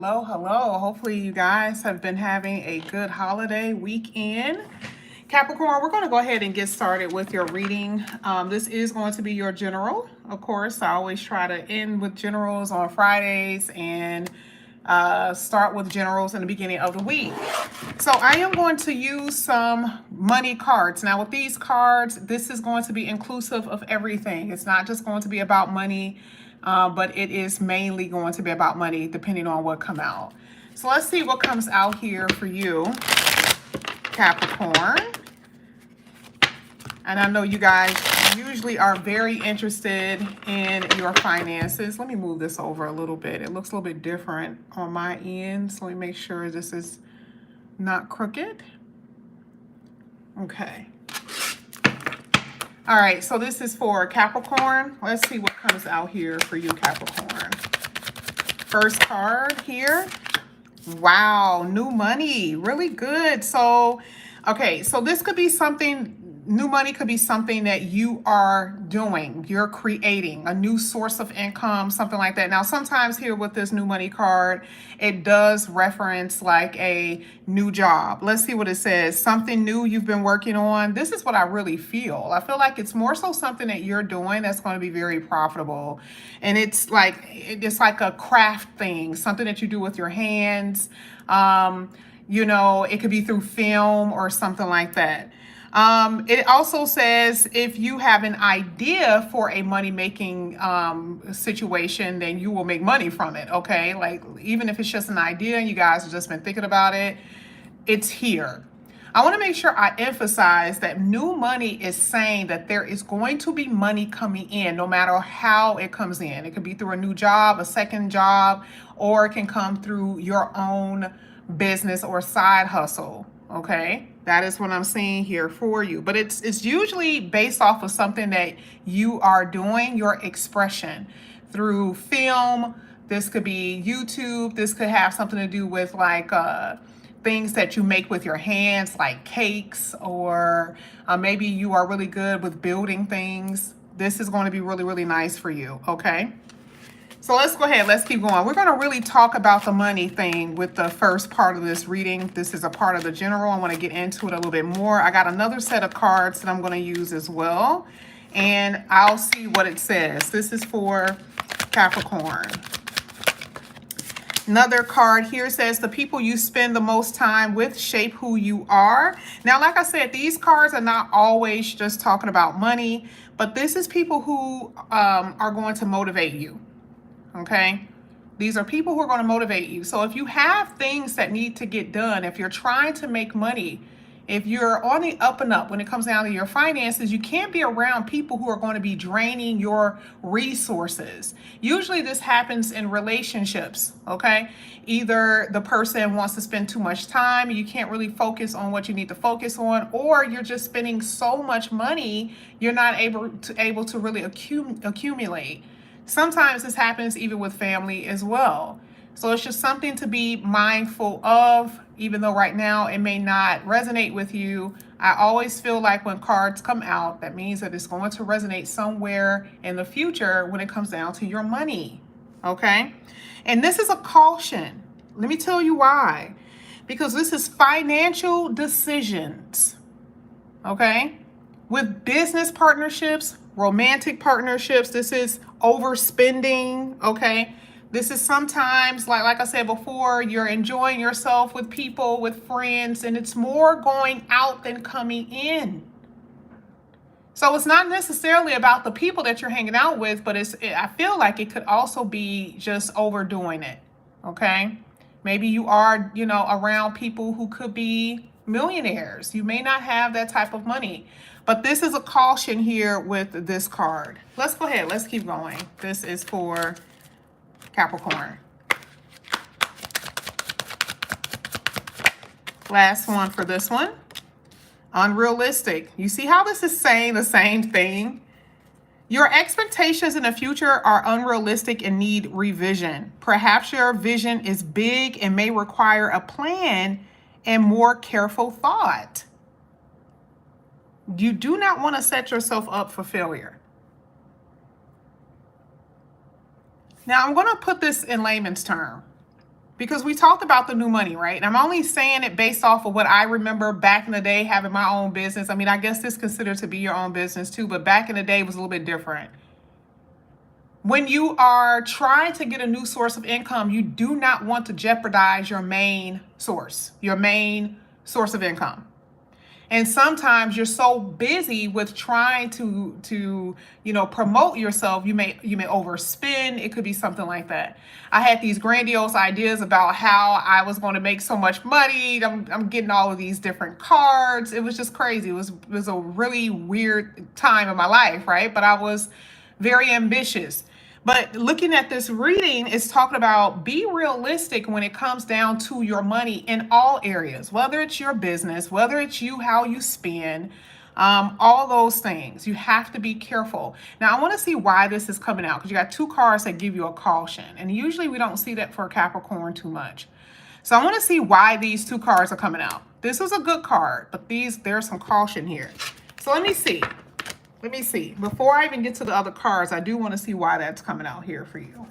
Hello, hello. Hopefully you guys have been having a good holiday weekend. Capricorn, we're going to go ahead and get started with your reading. This is going to be your general. Of course, I always try to end with generals on Fridays and start with generals in the beginning of the week. So I am going to use some money cards. Now with these cards, this is going to be inclusive of everything. It's not just going to be about money, but it is mainly going to be about money depending on what come out. So let's see what comes out here for you, Capricorn. And I know you guys usually are very interested in your finances. Let me move this over a little bit. It looks a little bit different on my end. So let me make sure this is not crooked. Okay. All right, so this is for Capricorn. Let's see what comes out here for you, Capricorn. First card here. Wow, new money, really good. So, okay, so this could be something, new money could be something that you are doing. You're creating a new source of income, something like that. Now, sometimes here with this new money card, it does reference like a new job. Let's see what it says. Something new you've been working on. This is what I really feel. I feel like it's more so something that you're doing that's going to be very profitable. And it's like a craft thing, something that you do with your hands. You know, it could be through film or something like that. It also says if you have an idea for a money-making situation, then you will make money from it, okay? Like, even if it's just an idea and you guys have just been thinking about it, it's here. I want to make sure I emphasize that new money is saying that there is going to be money coming in no matter how it comes in. It could be through a new job, a second job, or it can come through your own business or side hustle, okay? That is what I'm seeing here for you. But it's usually based off of something that you are doing, your expression through film. This could be YouTube. This could have something to do with like things that you make with your hands, like cakes, or maybe you are really good with building things. This is going to be really, really nice for you, okay? So let's go ahead, let's keep going. We're going to really talk about the money thing with the first part of this reading. This is a part of the general. I want to get into it a little bit more. I got another set of cards that I'm going to use as well, and I'll see what it says. This is for Capricorn. Another card here says the people you spend the most time with shape who you are. Now, like I said, these cards are not always just talking about money, but this is people who are going to motivate you. Okay, these are people who are going to motivate you. So if you have things that need to get done, if you're trying to make money, if you're on the up and up when it comes down to your finances, you can't be around people who are going to be draining your resources. Usually this happens in relationships, okay? Either the person wants to spend too much time, you can't really focus on what you need to focus on, or you're just spending so much money, you're not able to really accumulate. Sometimes this happens even with family as well. So it's just something to be mindful of, even though right now it may not resonate with you. I always feel like when cards come out, that means that it's going to resonate somewhere in the future when it comes down to your money, okay? And this is a caution. Let me tell you why. Because this is financial decisions, okay? With business partnerships, romantic partnerships, this is overspending, okay? This is sometimes, like I said before, you're enjoying yourself with people, with friends, and it's more going out than coming in. So it's not necessarily about the people that you're hanging out with, but I feel like it could also be just overdoing it, okay? Maybe you are, you know, around people who could be millionaires. You may not have that type of money, but this is a caution here with this card. Let's go ahead. Let's keep going. This is for Capricorn. Last one for this one. Unrealistic. You see how this is saying the same thing? Your expectations in the future are unrealistic and need revision. Perhaps your vision is big and may require a plan and more careful thought. You do not want to set yourself up for failure. Now, I'm going to put this in layman's term because we talked about the new money, right? And I'm only saying it based off of what I remember back in the day having my own business. I mean, I guess this is considered to be your own business too, but back in the day it was a little bit different. When you are trying to get a new source of income, you do not want to jeopardize your main source of income. And sometimes you're so busy with trying to promote yourself, you may overspend. It could be something like that. I had these grandiose ideas about how I was going to make so much money. I'm getting all of these different cards. It was just crazy. It was a really weird time in my life, right? But I was very ambitious. But looking at this reading, it's talking about be realistic when it comes down to your money in all areas, whether it's your business, whether it's how you spend, all those things. You have to be careful. Now, I want to see why this is coming out, because you got two cards that give you a caution. And usually we don't see that for Capricorn too much. So I want to see why these two cards are coming out. This is a good card, but there's some caution here. So let me see. Before I even get to the other cards, I do want to see why that's coming out here for you.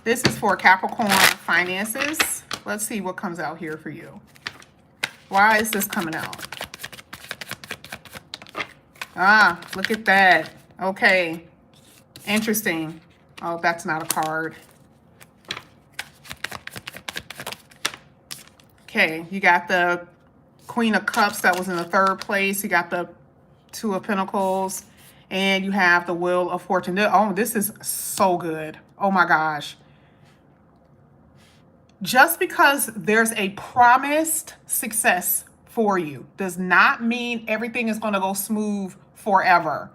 This is for Capricorn finances. Let's see what comes out here for you. Why is this coming out? Look at that. Okay. Interesting. Oh, that's not a card. Okay, you got the Queen of Cups that was in the third place. You got the Two of Pentacles, and you have the Wheel of Fortune. Oh, this is so good. Oh my gosh. Just because there's a promised success for you does not mean everything is going to go smooth forever.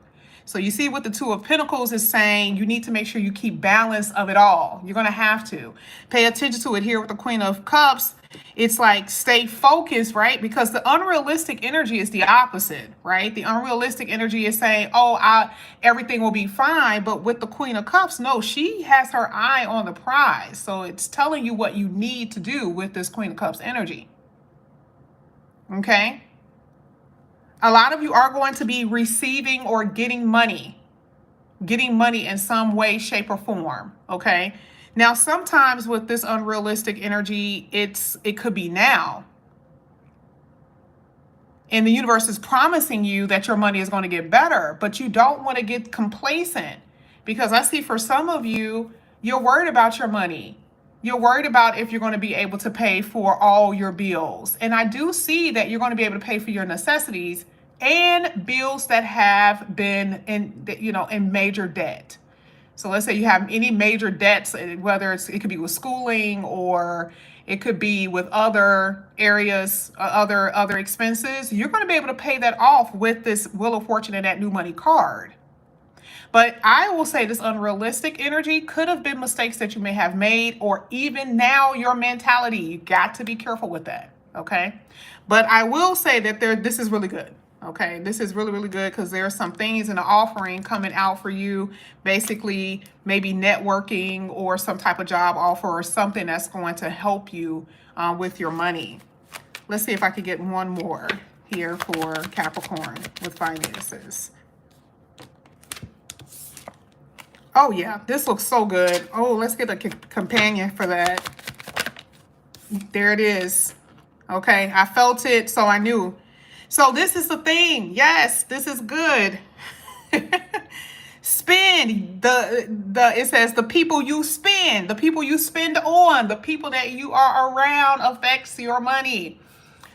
So you see what the Two of Pentacles is saying, you need to make sure you keep balance of it all. You're going to have to pay attention to it here with the Queen of Cups. It's like stay focused, right? Because the unrealistic energy is the opposite, right? The unrealistic energy is saying, everything will be fine. But with the Queen of Cups, no, she has her eye on the prize. So it's telling you what you need to do with this Queen of Cups energy. Okay? A lot of you are going to be receiving or getting money in some way, shape, or form. Okay? Now, sometimes with this unrealistic energy, it could be now. And the universe is promising you that your money is going to get better, but you don't want to get complacent, because I see for some of you, you're worried about your money. You're worried about if you're going to be able to pay for all your bills. And I do see that you're going to be able to pay for your necessities and bills that have been in major debt. So let's say you have any major debts, whether it could be with schooling or it could be with other areas, other expenses. You're going to be able to pay that off with this Wheel of Fortune and that new money card. But I will say this unrealistic energy could have been mistakes that you may have made, or even now your mentality. You got to be careful with that, okay? But I will say that this is really good. Okay, this is really, really good, because there are some things in the offering coming out for you, basically maybe networking or some type of job offer or something that's going to help you with your money. Let's see if I could get one more here for Capricorn with finances. Oh yeah, this looks so good. Oh, let's get a companion for that. There it is. Okay, I felt it, so I knew. So this is the thing. Yes, this is good. Spend it says the people you spend on, the people that you are around affects your money.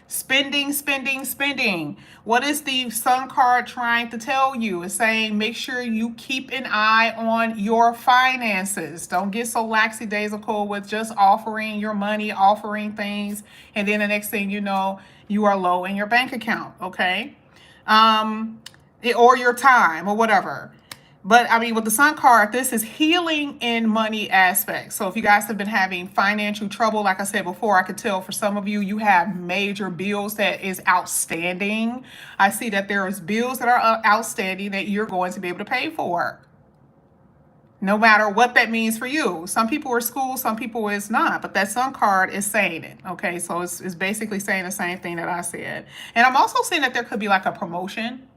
Spending. What is the Sun card trying to tell you? It's saying make sure you keep an eye on your finances. Don't get so lackadaisical with just offering your money, offering things, and then the next thing you know, you are low in your bank account, okay? Or your time or whatever. But I mean, with the Sun card, this is healing in money aspects. So if you guys have been having financial trouble, like I said before, I could tell for some of you, you have major bills that is outstanding. I see that there is bills that are outstanding that you're going to be able to pay for, no matter what that means for you. Some people are school, some people is not, but that Sun card is saying it. Okay, so it's basically saying the same thing that I said. And I'm also seeing that there could be like a promotion.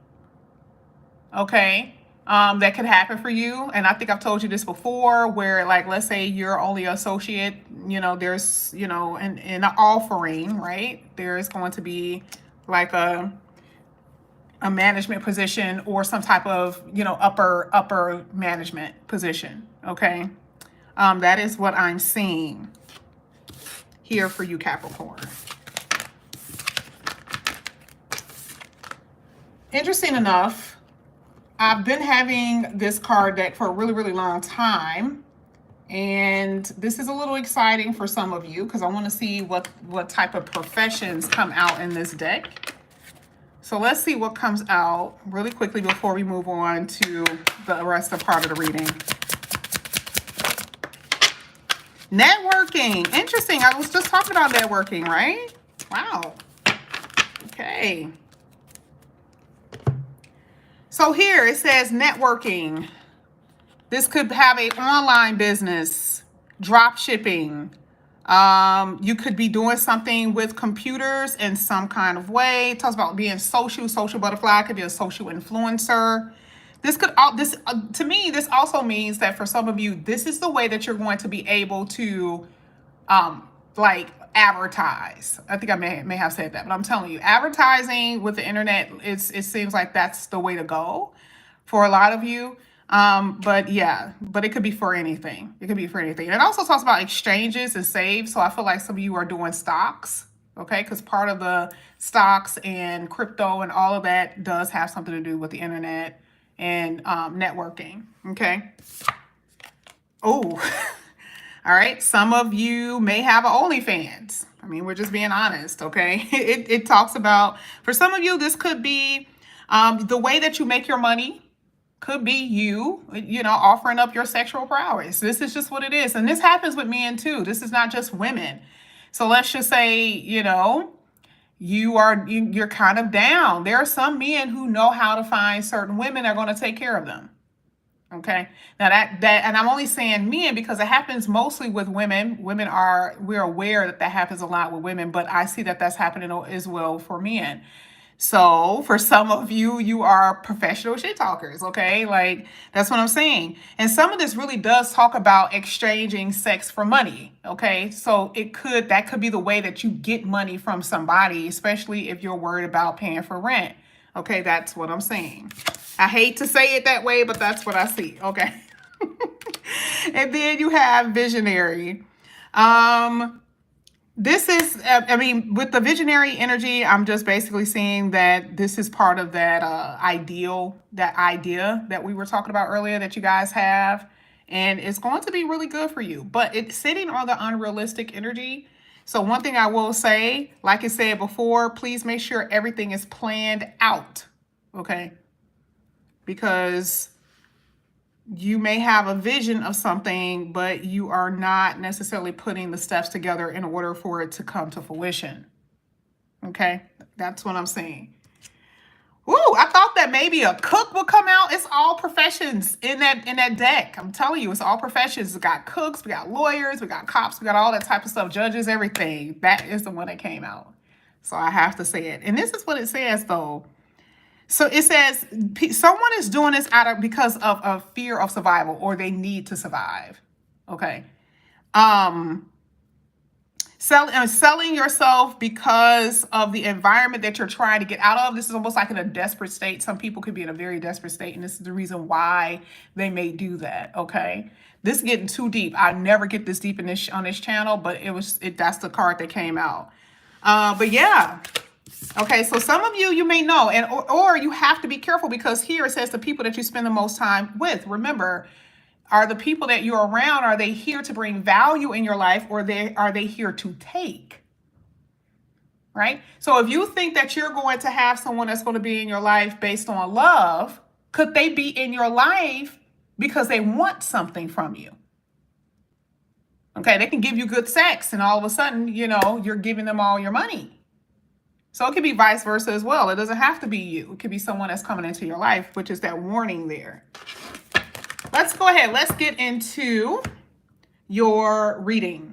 Okay. that could happen for you. And I think I've told you this before, where like, let's say you're only an associate, there's, an offering, right? There's going to be like a management position or some type of, upper management position. Okay. That is what I'm seeing here for you, Capricorn. Interesting enough, I've been having this card deck for a really, really long time. And this is a little exciting for some of you because I want to see what type of professions come out in this deck. So let's see what comes out really quickly before we move on to the rest of part of the reading. Networking. Interesting. I was just talking about networking, right? Wow. Okay. So here it says networking. This could have an online business, drop shipping. You could be doing something with computers in some kind of way. It talks about being social butterfly. Could be a social influencer. This could to me, this also means that for some of you, this is the way that you're going to be able to like advertise. I think I may have said that, but I'm telling you, advertising with the internet, it seems like that's the way to go for a lot of you. But yeah, but it could be for anything. It could be for anything. And it also talks about exchanges and saves. So I feel like some of you are doing stocks, okay? Because part of the stocks and crypto and all of that does have something to do with the internet and networking, okay? Oh, all right. Some of you may have OnlyFans. I mean, we're just being honest, okay? It talks about, for some of you, this could be the way that you make your money. Could be you offering up your sexual prowess. This is just what it is. And this happens with men too. This is not just women. So let's just say, you're kind of down. There are some men who know how to find certain women that are going to take care of them. Okay. Now that, and I'm only saying men because it happens mostly with women. We're aware that happens a lot with women, but I see that that's happening as well for men. So for some of you, you are professional shit talkers, okay? Like, that's what I'm saying. And some of this really does talk about exchanging sex for money, okay? So that could be the way that you get money from somebody, especially if you're worried about paying for rent. Okay, that's what I'm saying. I hate to say it that way, but that's what I see, okay? And then you have visionary. This is, with the visionary energy, I'm just basically seeing that this is part of that idea that we were talking about earlier that you guys have. And it's going to be really good for you. But it's sitting on the unrealistic energy. So one thing I will say, like I said before, please make sure everything is planned out. Okay? Because you may have a vision of something, but you are not necessarily putting the steps together in order for it to come to fruition. Okay, that's what I'm saying. Ooh, I thought that maybe a cook would come out. It's all professions in that deck. I'm telling you, it's all professions. We got cooks, we got lawyers, we got cops, we got all that type of stuff, judges, everything. That is the one that came out. So I have to say it. And this is what it says, though. So it says someone is doing this because of a fear of survival, or they need to survive. Okay. Selling yourself because of the environment that you're trying to get out of. This is almost like in a desperate state. Some people could be in a very desperate state, and this is the reason why they may do that. Okay. This is getting too deep. I never get this deep on this channel, but that's the card that came out. But yeah. Okay, so some of you may know, and or you have to be careful because here it says the people that you spend the most time with. Remember, are the people that you're around, are they here to bring value in your life, or are they here to take? Right? So if you think that you're going to have someone that's going to be in your life based on love, could they be in your life because they want something from you? Okay, they can give you good sex, and all of a sudden, you're giving them all your money. So it could be vice versa as well. It doesn't have to be you. It could be someone that's coming into your life, which is that warning there. Let's go ahead. Let's get into your reading.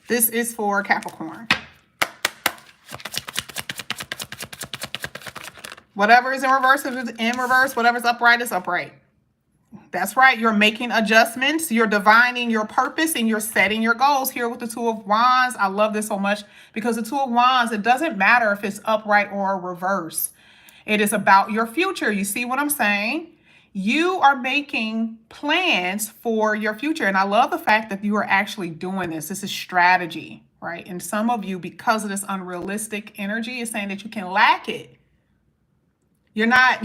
This is for Capricorn. Whatever is in reverse is in reverse. Whatever's upright is upright. That's right. You're making adjustments. You're divining your purpose and you're setting your goals here with the Two of Wands. I love this so much because the Two of Wands, it doesn't matter if it's upright or reverse. It is about your future. You see what I'm saying? You are making plans for your future. And I love the fact that you are actually doing this. This is strategy, right? And some of you, because of this unrealistic energy, is saying that you can lack it. You're not,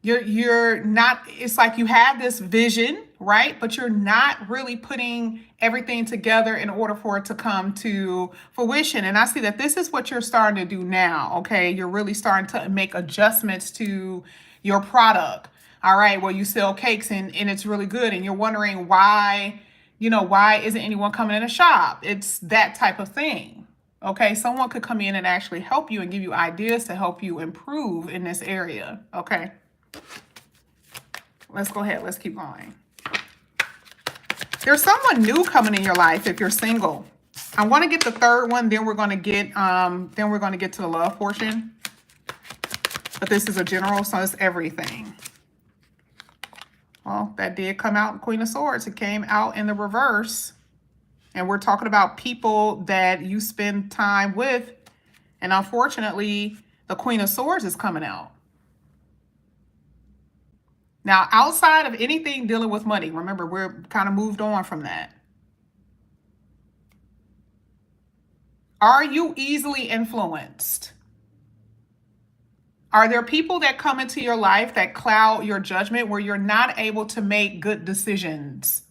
it's like you have this vision, right? But you're not really putting everything together in order for it to come to fruition. And I see that this is what you're starting to do now, okay? You're really starting to make adjustments to your product, all right? Well, you sell cakes and it's really good. And you're wondering why, why isn't anyone coming in the shop? It's that type of thing. Okay, someone could come in and actually help you and give you ideas to help you improve in this area. Okay, let's go ahead. Let's keep going. There's someone new coming in your life if you're single. I want to get the third one, then we're going to get to the love portion. But this is a general, so it's everything. Well, that did come out, Queen of Swords. It came out in the reverse. And we're talking about people that you spend time with. And unfortunately, the Queen of Swords is coming out. Now, outside of anything dealing with money, remember, we're kind of moved on from that. Are you easily influenced? Are there people that come into your life that cloud your judgment where you're not able to make good decisions?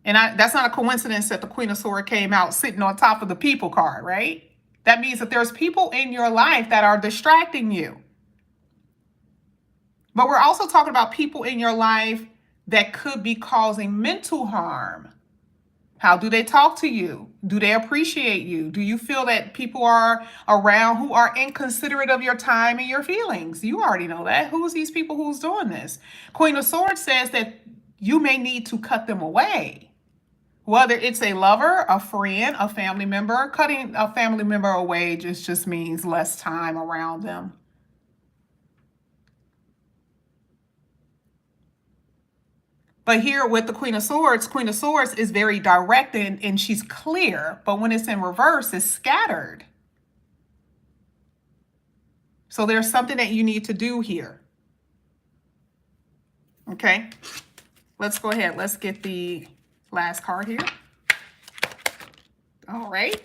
And that's not a coincidence that the Queen of Swords came out sitting on top of the people card, right? That means that there's people in your life that are distracting you. But we're also talking about people in your life that could be causing mental harm. How do they talk to you? Do they appreciate you? Do you feel that people are around who are inconsiderate of your time and your feelings? You already know that. Who's these people who's doing this? Queen of Swords says that you may need to cut them away. Whether it's a lover, a friend, a family member, cutting a family member away just means less time around them. But here with the Queen of Swords is very direct and she's clear. But when it's in reverse, it's scattered. So there's something that you need to do here. Okay, let's go ahead. Let's get the last card here. All right.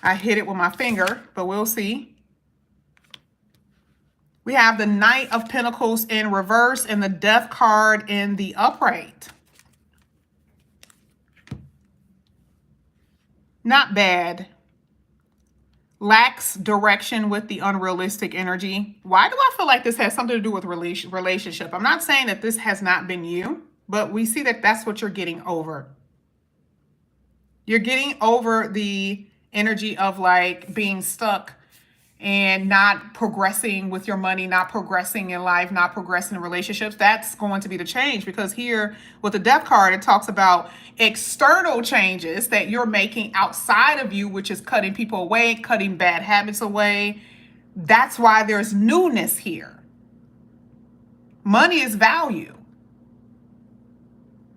I hit it with my finger, but we'll see. We have the Knight of Pentacles in reverse and the Death card in the upright. Not bad. Lacks direction with the unrealistic energy. Why do I feel like this has something to do with relationship? I'm not saying that this has not been you, but we see that that's what you're getting over. You're getting over the energy of like being stuck and not progressing with your money, not progressing in life, not progressing in relationships. That's going to be the change, because here with the Death card, it talks about external changes that you're making outside of you, which is cutting people away, cutting bad habits away. That's why there's newness here. Money is value.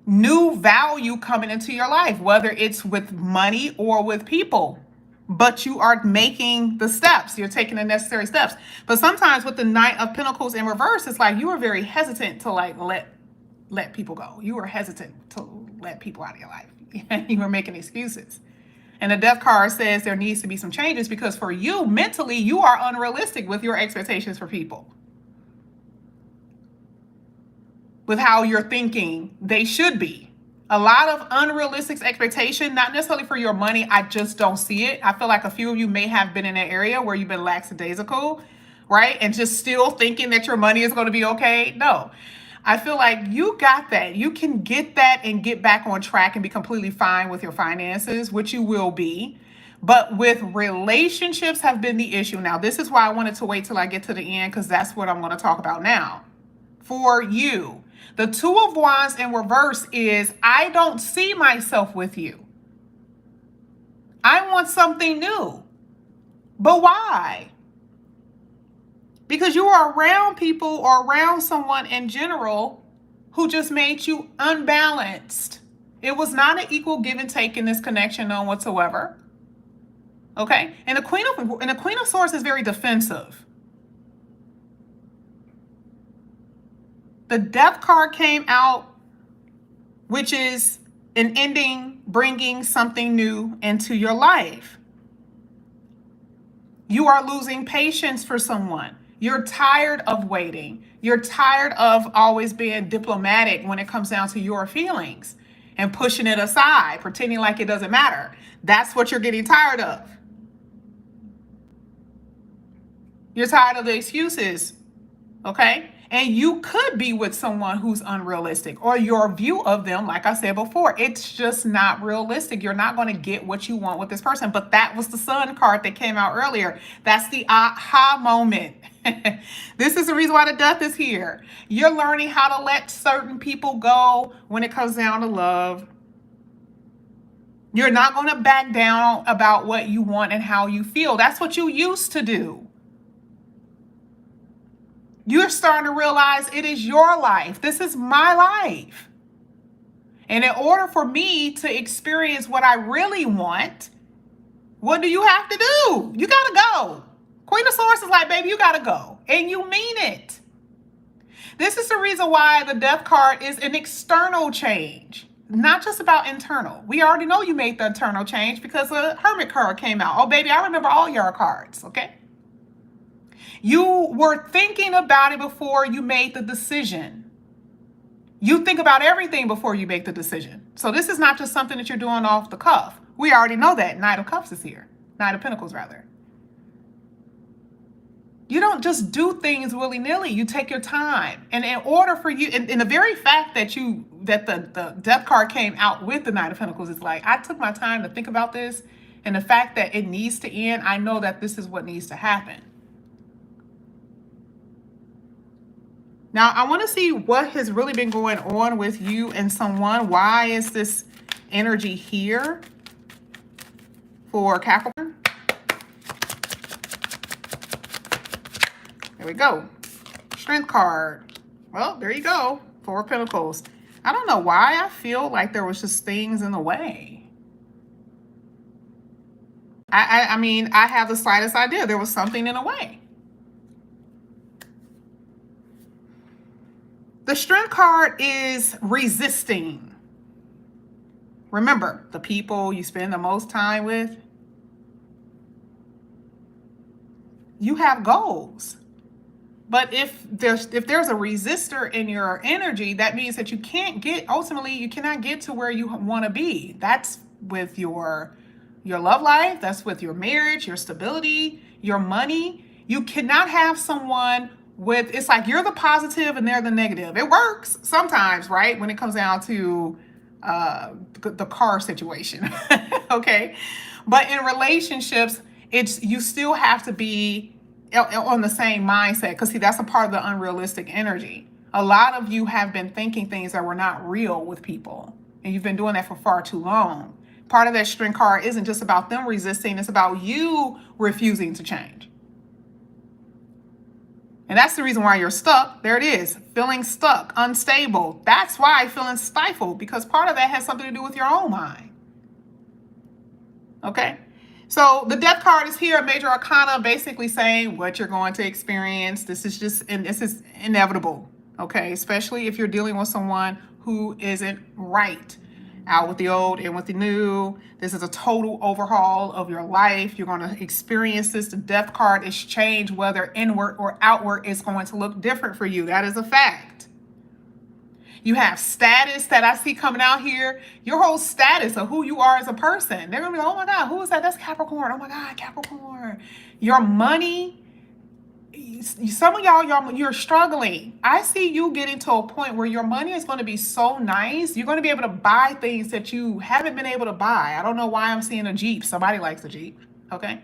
New value coming into your life, whether it's with money or with people. But you are making the steps. You're taking the necessary steps. But sometimes with the Knight of Pentacles in reverse, it's like you are very hesitant to like let people go. You are hesitant to let people out of your life. You are making excuses. And the Death card says there needs to be some changes, because for you, mentally, you are unrealistic with your expectations for people. With how you're thinking they should be. A lot of unrealistic expectation, not necessarily for your money. I just don't see it. I feel like a few of you may have been in an area where you've been lackadaisical, right? And just still thinking that your money is going to be okay. No, I feel like you got that. You can get that and get back on track and be completely fine with your finances, which you will be. But with relationships have been the issue. Now, this is why I wanted to wait till I get to the end, because that's what I'm going to talk about now. For you, The Two of Wands in reverse is, I don't see myself with you. I want something new. But why? Because you are around people or around someone in general who just made you unbalanced. It was not an equal give and take in this connection, none whatsoever. Okay? And the Queen of Swords is very defensive. The Death card came out, which is an ending, bringing something new into your life. You are losing patience for someone. You're tired of waiting. You're tired of always being diplomatic when it comes down to your feelings and pushing it aside, pretending like it doesn't matter. That's what you're getting tired of. You're tired of the excuses, okay? And you could be with someone who's unrealistic, or your view of them, like I said before, it's just not realistic. You're not going to get what you want with this person. But that was the Sun card that came out earlier. That's the aha moment. This is the reason why the Death is here. You're learning how to let certain people go when it comes down to love. You're not going to back down about what you want and how you feel. That's what you used to do. You're starting to realize it is your life. This is my life. And in order for me to experience what I really want, what do you have to do? You got to go. Queen of Swords is like, baby, you got to go. And you mean it. This is the reason why the Death card is an external change, not just about internal. We already know you made the internal change because the Hermit card came out. Oh, baby, I remember all your cards, okay? You were thinking about it before you made the decision. You think about everything before you make the decision. So this is not just something that you're doing off the cuff. We already know that. Knight of Cups is here. Knight of Pentacles, rather. You don't just do things willy-nilly. You take your time. And in order for you, and the very fact that the Death card came out with the Knight of Pentacles is like, I took my time to think about this. And the fact that it needs to end, I know that this is what needs to happen. Now, I want to see what has really been going on with you and someone. Why is this energy here for Capricorn? There we go. Strength card. Well, there you go. Four of Pentacles. I don't know why I feel like there was just things in the way. I mean, I have the slightest idea there was something in the way. The Strength card is resisting. Remember, the people you spend the most time with, you have goals. But if there's a resistor in your energy, that means that you can't get, ultimately, you cannot get to where you want to be. That's with your love life. That's with your marriage, your stability, your money. You cannot have someone with, it's like you're the positive and they're the negative. It works sometimes, right? When it comes down to the car situation, okay? But in relationships, you still have to be on the same mindset, because see, that's a part of the unrealistic energy. A lot of you have been thinking things that were not real with people, and you've been doing that for far too long. Part of that Strength card isn't just about them resisting, it's about you refusing to change. And that's the reason why you're stuck. There it is, feeling stuck, unstable. That's why feeling stifled, because part of that has something to do with your own mind. Okay? So the Death card is here, Major Arcana, basically saying what you're going to experience. This is inevitable, okay? Especially if you're dealing with someone who isn't right. Out with the old, in with the new. This is a total overhaul of your life. You're going to experience this. The Death card is change, whether inward or outward, is going to look different for you. That is a fact. You have status that I see coming out here. Your whole status of who you are as a person. They're going to be like, oh my God, who is that? That's Capricorn. Oh my God, Capricorn. Your money. Some of y'all, you're struggling. I see you getting to a point where your money is going to be so nice. You're going to be able to buy things that you haven't been able to buy. I don't know why I'm seeing a Jeep. Somebody likes a Jeep. Okay.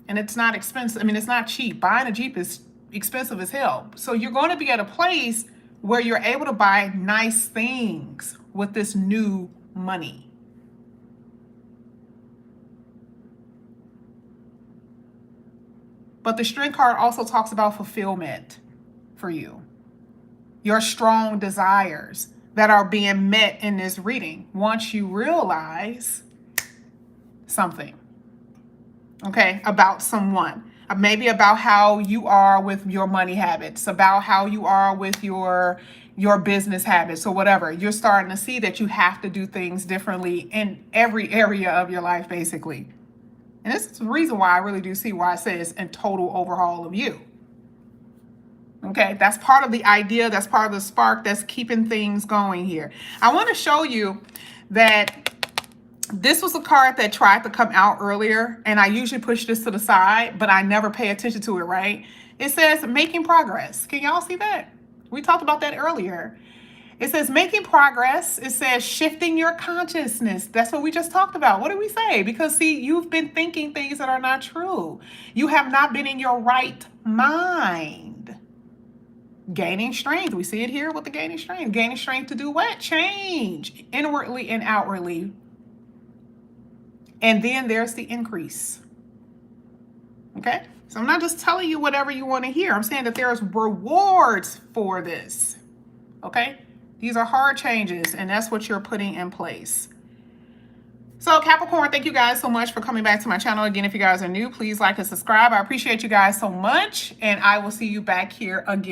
And it's not expensive. I mean, it's not cheap. Buying a Jeep is expensive as hell. So you're going to be at a place where you're able to buy nice things with this new money. But the Strength card also talks about fulfillment for you. Your strong desires that are being met in this reading once you realize something, okay, about someone. Maybe about how you are with your money habits, about how you are with your business habits or whatever. You're starting to see that you have to do things differently in every area of your life, basically. And this is the reason why I really do see why it says a total overhaul of you. Okay, that's part of the idea. That's part of the spark that's keeping things going here. I want to show you that this was a card that tried to come out earlier, and I usually push this to the side, but I never pay attention to it, right? It says making progress. Can y'all see that? We talked about that earlier. It says making progress. It says shifting your consciousness. That's what we just talked about. What did we say? Because see, you've been thinking things that are not true. You have not been in your right mind. Gaining strength. We see it here with the gaining strength. Gaining strength to do what? Change inwardly and outwardly. And then there's the increase. Okay? So I'm not just telling you whatever you want to hear. I'm saying that there's rewards for this. Okay? These are hard changes, and that's what you're putting in place. So Capricorn, thank you guys so much for coming back to my channel. Again, if you guys are new, please like and subscribe. I appreciate you guys so much, and I will see you back here again.